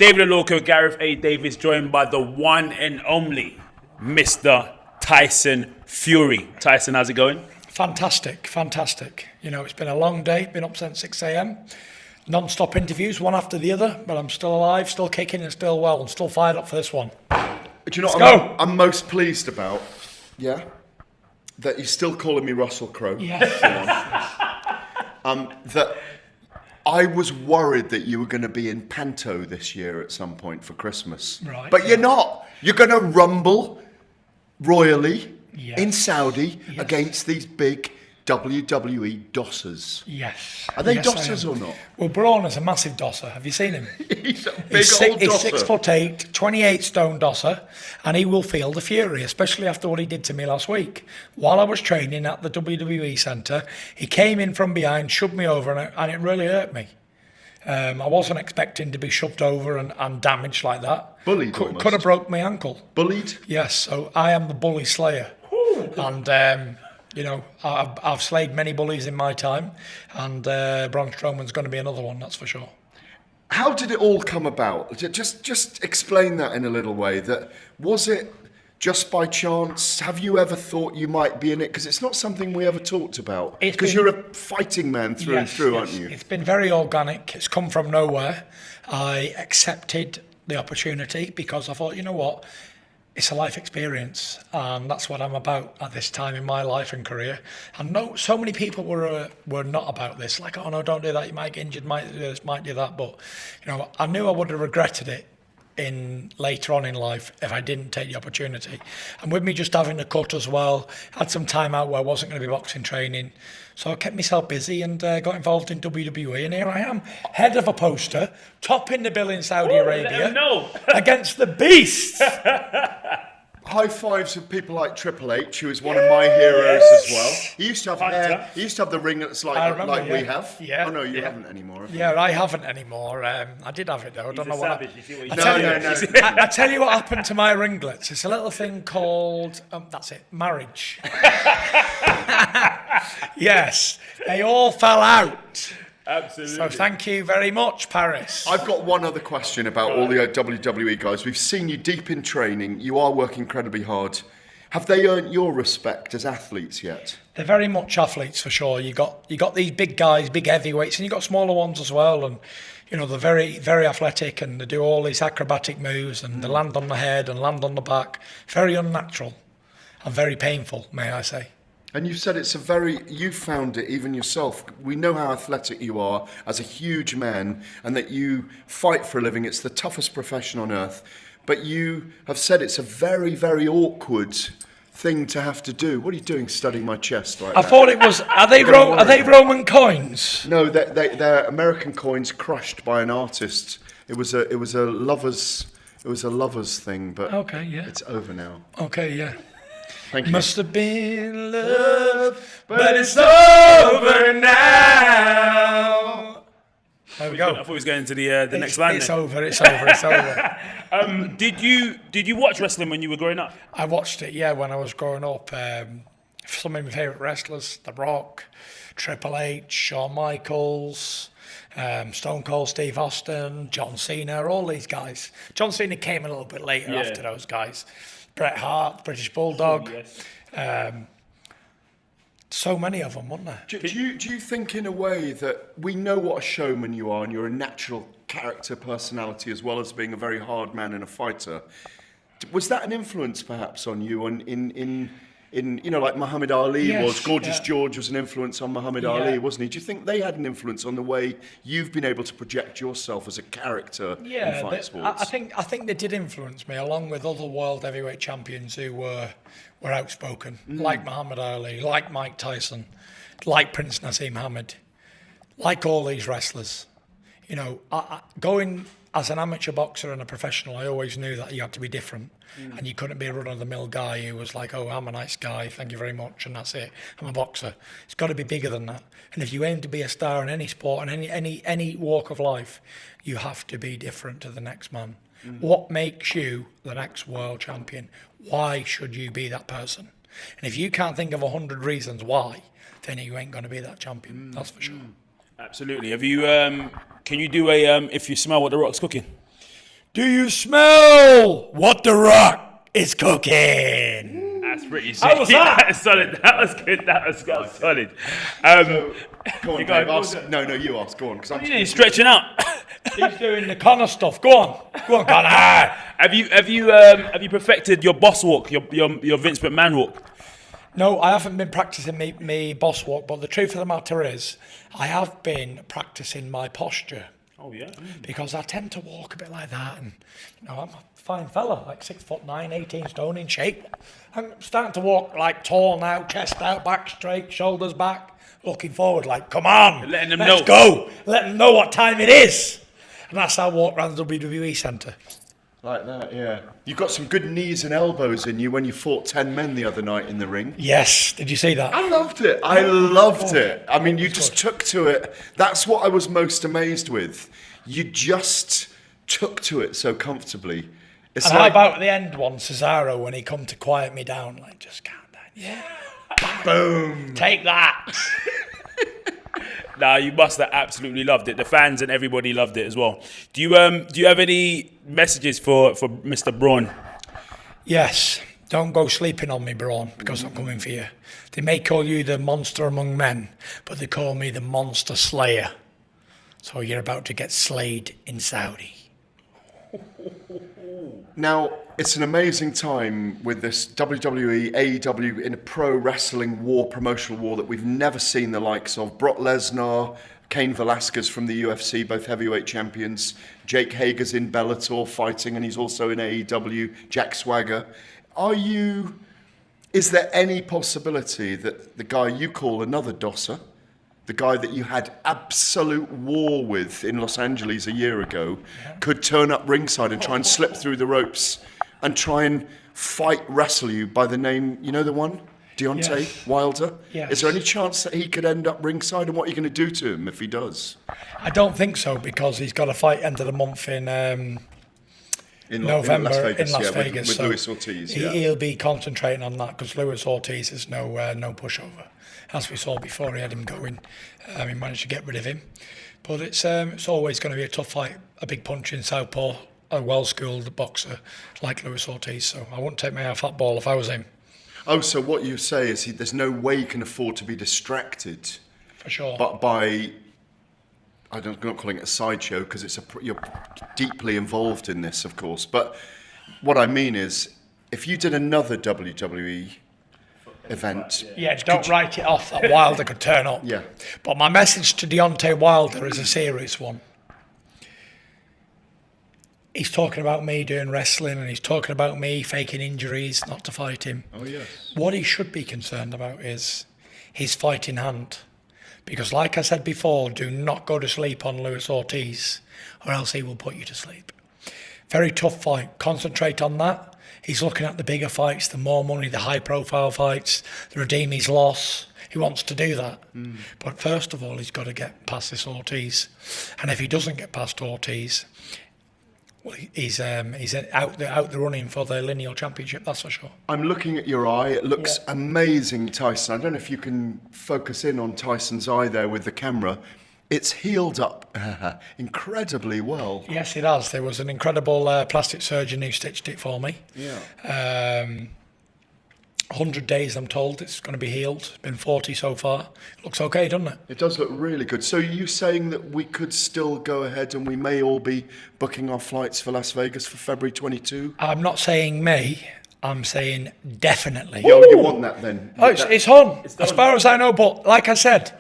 David Alorco, Gareth A. Davies, joined by the one and only Mr. Tyson Fury. Tyson, how's it going? Fantastic. You know, it's been a long day, been up since 6 a.m. Non-stop interviews, one after the other, but I'm still alive, still kicking and still well, and still fired up for this one. Do you know what I'm most pleased about? Yeah? That you're still calling me Russell Crowe. Yeah. That I was worried that you were going to be in Panto this year at some point for Christmas. Right. But you're not. You're going to rumble royally in Saudi against these big WWE dossers. Yes. Are they dossers or not? Well, Braun is a massive dosser. Have you seen him? He's a big He's old dosser. 6'8", 28 stone dosser, and he will feel the fury, especially after what he did to me last week. While I was training at the WWE centre, he came in from behind, shoved me over, and it really hurt me. I wasn't expecting to be shoved over and damaged like that. Bullied Could have broke my ankle. Bullied? Yes, so I am the bully slayer. And, you know, I've slayed many bullies in my time, and Braun Strowman's going to be another one, that's for sure. How did it all come about? Just explain that in a little way. That was it just by chance? Have you ever thought you might be in it? Because it's not something we ever talked about. Because you're a fighting man through and through, aren't you? It's been very organic. It's come from nowhere. I accepted the opportunity because I thought, you know what? It's a life experience, and that's what I'm about at this time in my life and career. And so many people were not about this. Like, oh no, don't do that. You might get injured. Might do this. Might do that. But you know, I knew I would have regretted it later on in life if I didn't take the opportunity. And with me just having a cut as well, had some time out where I wasn't going to be boxing training. So I kept myself busy and got involved in WWE, and here I am, head of a poster, topping the bill in Saudi Arabia against the beast. High fives with people like Triple H, who is one of my heroes as well. He used to have hair. He used to have the ring that's like we have. Yeah. Oh no, you haven't anymore. Yeah, I haven't anymore. I did have it though. I don't know what. No. I tell you what happened to my ringlets. It's a little thing called that's it, marriage. Yes, they all fell out. Absolutely. So thank you very much, Paris. I've got one other question about all the WWE guys. We've seen you deep in training. You are working incredibly hard. Have they earned your respect as athletes yet? They're very much athletes for sure. You got these big guys, big heavyweights, and you got smaller ones as well. And you know they're very, very athletic, and they do all these acrobatic moves, and they land on the head and land on the back. Very unnatural and very painful, may I say. And you said you found it even yourself. We know how athletic you are as a huge man and that you fight for a living. It's the toughest profession on earth. But you have said it's a very, very awkward thing to have to do. What are you doing studying my chest right now? I thought it was, are they Roman coins? No, they're American coins crushed by an artist. It was a lover's thing, but it's over now. Okay, yeah. Thank you. Must have been love, but it's over now. There we go. I thought we was going to the next line. It's then. over. Did you watch wrestling when you were growing up? I watched it, when I was growing up. Some of my favourite wrestlers, The Rock, Triple H, Shawn Michaels, Stone Cold Steve Austin, John Cena, all these guys. John Cena came a little bit later after those guys. Bret Hart, British Bulldog. So many of them, weren't there? Do you think in a way that we know what a showman you are and you're a natural character personality as well as being a very hard man and a fighter? Was that an influence perhaps on you in you know, like Muhammad Ali was? Gorgeous George was an influence on Muhammad Ali, wasn't he? Do you think they had an influence on the way you've been able to project yourself as a character in fight sports? I think they did influence me, along with other world heavyweight champions who were outspoken, like Muhammad Ali, like Mike Tyson, like Prince Naseem Hamed, like all these wrestlers. You know, going as an amateur boxer and a professional, I always knew that you had to be different. And you couldn't be a run-of-the-mill guy who was like, oh, I'm a nice guy, thank you very much, and that's it. I'm a boxer. It's got to be bigger than that. And if you aim to be a star in any sport and any walk of life, you have to be different to the next man. What makes you the next world champion? Why should you be that person? And if you can't think of 100 reasons why, then you ain't going to be that champion. That's for sure. Absolutely. Have you? Can you do a if you smell what the Rock's cooking? Do you smell what the Rock is cooking? That's pretty sick. How was that? That is solid. That was good. That was solid. Go on, You Dave. go. No, you ask. Go on, because I'm. He's stretching out. He's doing the Connor stuff. Go on, Connor. Have you perfected your boss walk, your Vince McMahon walk? No, I haven't been practicing me boss walk, but the truth of the matter is, I have been practicing my posture. Oh yeah. Because I tend to walk a bit like that, and I'm a fine fella, like 6'9", 18 stone in shape. I'm starting to walk like tall now, chest out, back straight, shoulders back, looking forward like, come on, Letting them let's know. go, let them know what time it is. And that's how I walk around the WWE Centre. Like that, yeah. You got some good knees and elbows in you when you fought 10 men the other night in the ring. Yes, did you see that? I loved it. I loved it. I mean, you just took to it. That's what I was most amazed with. You just took to it so comfortably. It's And how about the end one, Cesaro, when he come to quiet me down, like, just calm down. Yeah. boom. Take that. Nah, you must have absolutely loved it. The fans and everybody loved it as well. Do you have any messages for Mr. Braun? Yes. Don't go sleeping on me, Braun, because I'm coming for you. They may call you the monster among men, but they call me the monster slayer. So you're about to get slayed in Saudi. Now, it's an amazing time with this WWE, AEW in a pro wrestling war, promotional war that we've never seen the likes of. Brock Lesnar, Cain Velasquez from the UFC, both heavyweight champions. Jake Hager's in Bellator fighting, and he's also in AEW. Jack Swagger. Is there any possibility that the guy you call another dosser, the guy that you had absolute war with in Los Angeles a year ago, could turn up ringside and try and slip through the ropes and try and wrestle you by the name, you know the one? Deontay Yes. Wilder? Yes. Is there any chance that he could end up ringside, and what are you going to do to him if he does? I don't think so, because he's got a fight end of the month in November in Las Vegas, with so Luis Ortiz. he'll be concentrating on that, because Luis Ortiz is no pushover. As we saw before, he had him going. He managed to get rid of him. But it's always going to be a tough fight, a big punch in southpaw, a well-schooled boxer like Luis Ortiz. So I wouldn't take my eye off that ball if I was him. Oh, so what you say is there's no way you can afford to be distracted. For sure. But I'm not calling it a sideshow, because you're deeply involved in this, of course. But what I mean is, if you did another WWE event, Yeah, don't write it off that Wilder could turn up. Yeah. But my message to Deontay Wilder is a serious one. He's talking about me doing wrestling, and he's talking about me faking injuries not to fight him. Oh yes. What he should be concerned about is his fight in hand. Because like I said before, do not go to sleep on Luis Ortiz, or else he will put you to sleep. Very tough fight. Concentrate on that. He's looking at the bigger fights, the more money, the high-profile fights, the redeem his loss. He wants to do that. But first of all, he's got to get past this Ortiz. And if he doesn't get past Ortiz, well, he's out the running for the lineal championship, that's for sure. I'm looking at your eye. It looks amazing, Tyson. I don't know if you can focus in on Tyson's eye there with the camera. It's healed up incredibly well. Yes, it has. There was an incredible plastic surgeon who stitched it for me. Yeah. 100 days, I'm told, it's going to be healed. It's been 40 so far. It looks okay, doesn't it? It does look really good. So are you saying that we could still go ahead and we may all be booking our flights for Las Vegas for February 22? I'm not saying may, I'm saying definitely. You want that then? Oh, it's on, as far as I know. But like I said,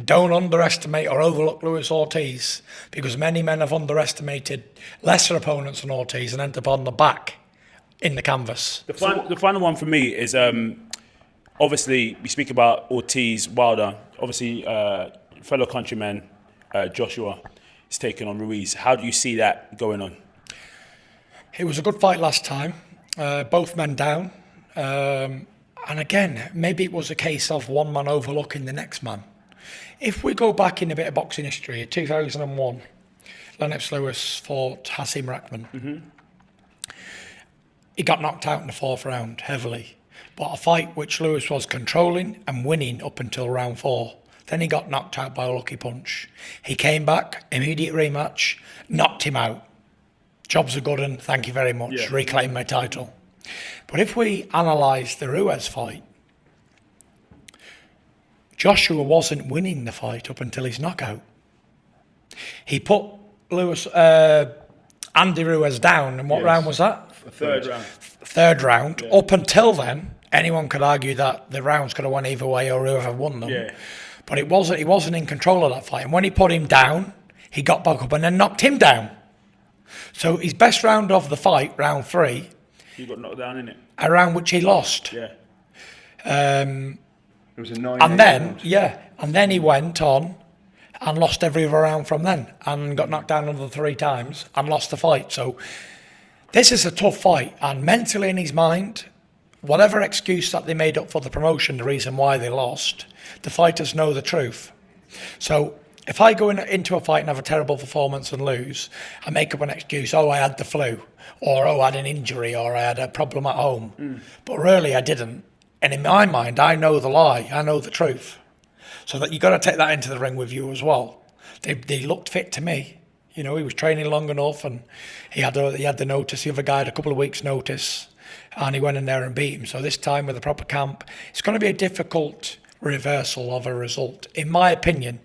don't underestimate or overlook Luis Ortiz, because many men have underestimated lesser opponents than Ortiz and end up on the back in the canvas. The final one for me is obviously we speak about Ortiz, Wilder. Obviously, fellow countryman Joshua is taking on Ruiz. How do you see that going on? It was a good fight last time. Both men down. And again, maybe it was a case of one man overlooking the next man. If we go back in a bit of boxing history, 2001, Lennox Lewis fought Hasim Rahman. Mm-hmm. He got knocked out in the fourth round heavily. But a fight which Lewis was controlling and winning up until round 4. Then he got knocked out by a lucky punch. He came back, immediate rematch, knocked him out. Job's a good one. Thank you very much. Yeah. Reclaim my title. But if we analyse the Ruiz fight, Joshua wasn't winning the fight up until his knockout. He put Andy Ruiz down, and what round was that? Third round. Third round. Yeah. Up until then, anyone could argue that the rounds could have won either way or whoever won them. Yeah. But he wasn't in control of that fight. And when he put him down, he got back up and then knocked him down. So his best round of the fight, round 3, He got knocked down, innit? a round which he lost. Yeah. It was a 9. And then he went on and lost every other round from then, and got knocked down another 3 times and lost the fight. So this is a tough fight, and mentally in his mind, whatever excuse that they made up for the promotion, the reason why they lost, the fighters know the truth. So if I go into a fight and have a terrible performance and lose, I make up an excuse, I had the flu, or I had an injury, or I had a problem at home. But really I didn't. And in my mind, I know the lie, I know the truth. So that you've got to take that into the ring with you as well. They looked fit to me. He was training long enough, and he had the notice. The other guy had a couple of weeks' notice, and he went in there and beat him. So this time with a proper camp, it's going to be a difficult reversal of a result, in my opinion.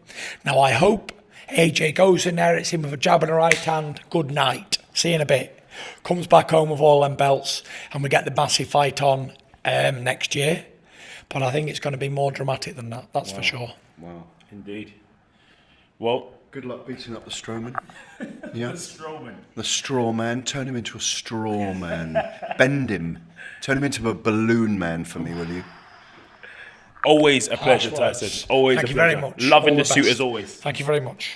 Now I hope AJ goes in there, hits him with a jab in the right hand, good night, see you in a bit. Comes back home with all them belts, and we get the massive fight on next year. But I think it's going to be more dramatic than that, that's for sure. Wow. Indeed. Well, Good luck beating up the Strowman. Yeah. the Strowman. The straw man. Turn him into a straw man. Bend him. Turn him into a balloon man for me, will you? Always a pleasure, Harsh words. Tyson. Always Thank a you pleasure. very much. Loving All the the suit best. as always. Thank you very much.